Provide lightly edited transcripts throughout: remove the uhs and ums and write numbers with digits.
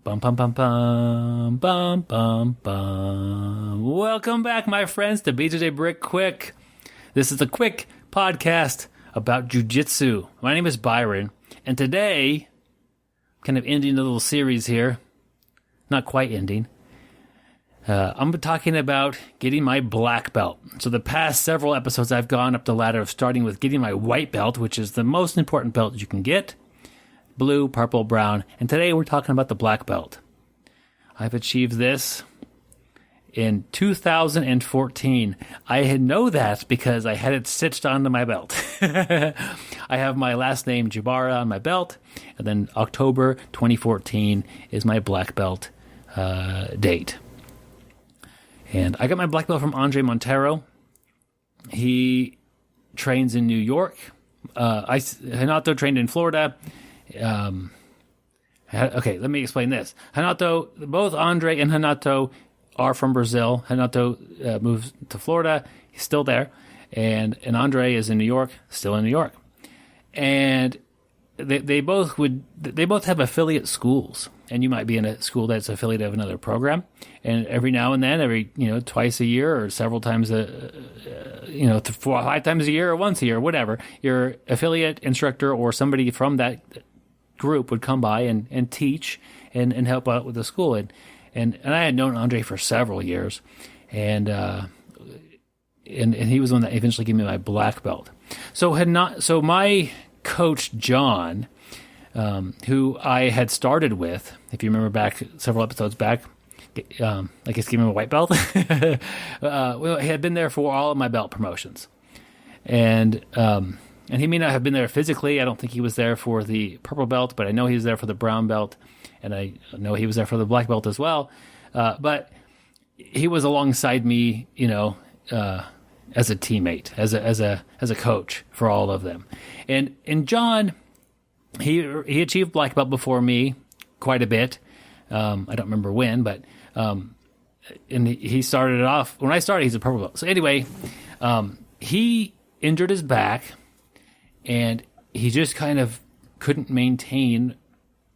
Bum, bum, bum, bum, bum, bum, bum. Welcome back, my friends, to BjjBrick Quick. This is a quick podcast about jiu-jitsu. My name is Byron, and today, kind of ending a little series here. Not quite ending. I'm talking about getting my black belt. So the past several episodes, I've gone up the ladder of starting with getting my white belt, which is the most important belt you can get. Blue, purple, brown, and today we're talking about the black belt. I've achieved this in 2014. I know that because I had it stitched onto my belt. I have my last name, Jabara, on my belt, and then October 2014 is my black belt date. And I got my black belt from Andre Montero. He trains in New York. Hanato trained in Florida. Okay, let me explain this. Hanato, both Andre and Hanato are from Brazil. Hanato moved to Florida. He's still there. And Andre is in New York, still in New York. And they both have affiliate schools. And you might be in a school that's affiliated of another program. And every now and then, twice a year or several times 5 times a year or once a year, whatever, your affiliate instructor or somebody from that group would come by and teach and help out with the school. And I had known Andre for several years, and he was the one that eventually gave me my black belt. So my coach John, who I had started with, if you remember back several episodes back, I guess gave him a white belt. He had been there for all of my belt promotions, and he may not have been there physically. I don't think he was there for the purple belt, but I know he was there for the brown belt, and I know he was there for the black belt as well. But he was alongside me, as a teammate, as a coach for all of them. And John, he achieved black belt before me quite a bit. I don't remember when, but and he started it off when I started. He's a purple belt. So anyway, he injured his back. And he just kind of couldn't maintain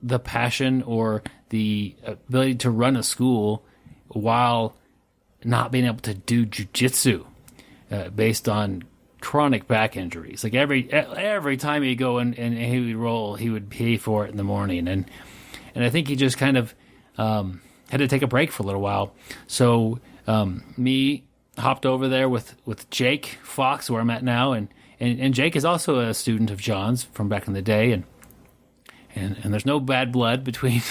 the passion or the ability to run a school while not being able to do jiu-jitsu based on chronic back injuries. Like every time he'd go and he would roll, he would pay for it in the morning. And I think he just kind of had to take a break for a little while. So me hopped over there with Jake Fox, where I'm at now, and Jake is also a student of John's from back in the day, and there's no bad blood between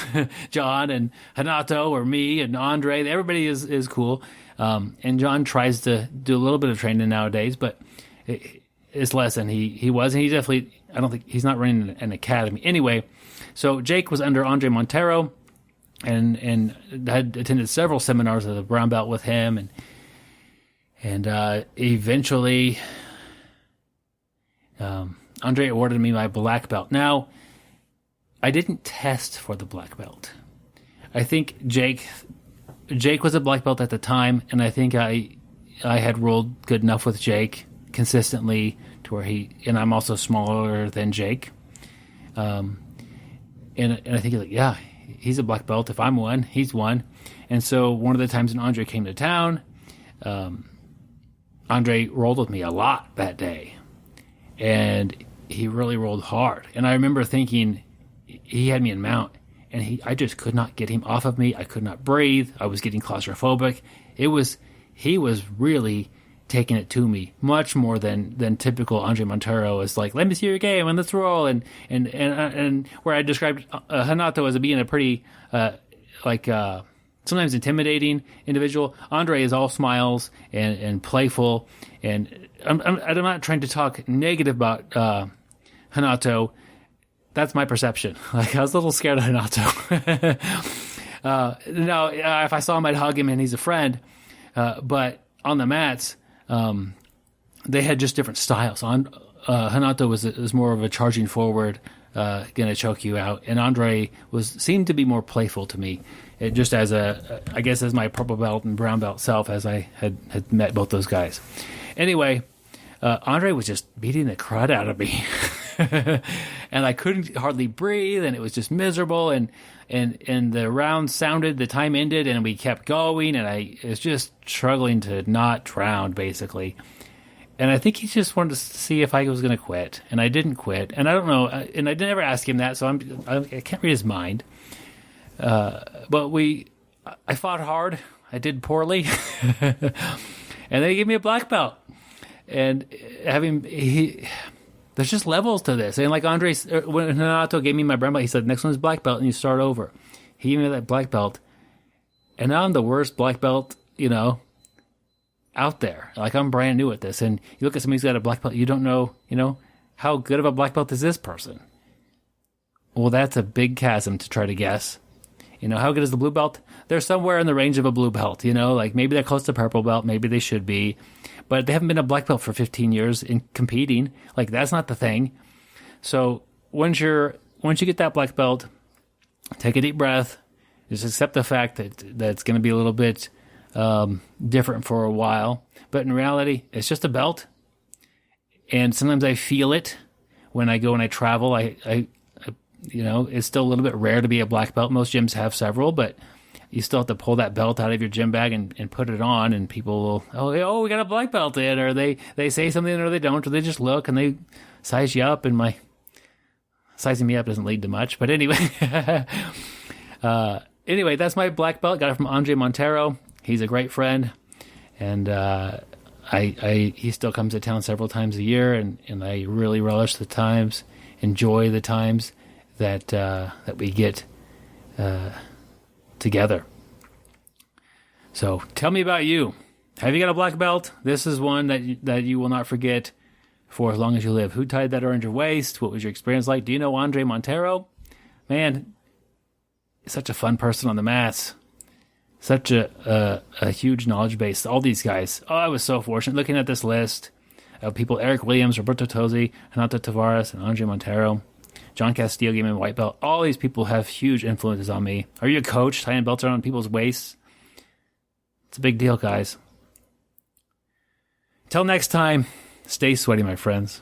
John and Hanato or me and Andre. Everybody is cool. And John tries to do a little bit of training nowadays, but it's less than he was. And he definitely, I don't think, he's not running an academy. Anyway, so Jake was under Andre Montero and had attended several seminars of the brown belt with him, and eventually Andre awarded me my black belt. Now, I didn't test for the black belt. I think Jake was a black belt at the time, and I think I had rolled good enough with Jake consistently to where and I'm also smaller than Jake. And I think he's a black belt. If I'm one, he's one. And so one of the times when Andre came to town, Andre rolled with me a lot that day. And he really rolled hard. And I remember thinking he had me in mount, and I just could not get him off of me. I could not breathe. I was getting claustrophobic. He was really taking it to me much more than typical Andre Montero is like, let me see your game and let's roll. And where I described Hanato as being a pretty sometimes intimidating individual, Andre is all smiles and playful. And I'm not trying to talk negative about Hanato. That's my perception. Like, I was a little scared of Hanato. If I saw him, I'd hug him, and he's a friend. But on the mats, they had just different styles. Hanato was more of a charging forward, going to choke you out, and Andre seemed to be more playful to me. Just as as my purple belt and brown belt self, as I had met both those guys. Anyway, Andre was just beating the crud out of me. And I couldn't hardly breathe, and it was just miserable. And and the round sounded, the time ended, and we kept going, and I was just struggling to not drown, basically. And I think he just wanted to see if I was going to quit, and I didn't quit. And I don't know, and I never asked him that, so I can't read his mind. But I fought hard. I did poorly, and then he gave me a black belt. And there's just levels to this. And like Andre, when Renato gave me my brown belt, he said, next one's black belt, and you start over. He gave me that black belt, and now I'm the worst black belt, out there. Like, I'm brand new at this, and you look at somebody who's got a black belt, you don't know, how good of a black belt is this person? Well, that's a big chasm to try to guess. How good is the blue belt? They're somewhere in the range of a blue belt, like maybe they're close to purple belt, maybe they should be, but they haven't been a black belt for 15 years in competing. Like, that's not the thing. So once you get that black belt, take a deep breath, just accept the fact that it's going to be a little bit different for a while, but in reality, it's just a belt. And sometimes I feel it when I go and I travel. It's still a little bit rare to be a black belt. Most gyms have several, but you still have to pull that belt out of your gym bag and put it on, and people will, we got a black belt in, or they say something or they don't, or they just look and they size you up, and my sizing me up doesn't lead to much. But anyway, that's my black belt. Got it from Andre Montero. He's a great friend, and he still comes to town several times a year, and I really relish the times, enjoy the times that we get together. So tell me about you. Have you got a black belt? This is one that you will not forget for as long as you live. Who tied that around your waist? What was your experience like? Do you know Andre Montero? Man, such a fun person on the mats. Such a huge knowledge base. All these guys. Oh, I was so fortunate looking at this list of people: Eric Williams, Roberto Tosi, Renato Tavares, and Andre Montero. John Castillo gave me a white belt. All these people have huge influences on me. Are you a coach tying belts around people's waists? It's a big deal, guys. Till next time, stay sweaty, my friends.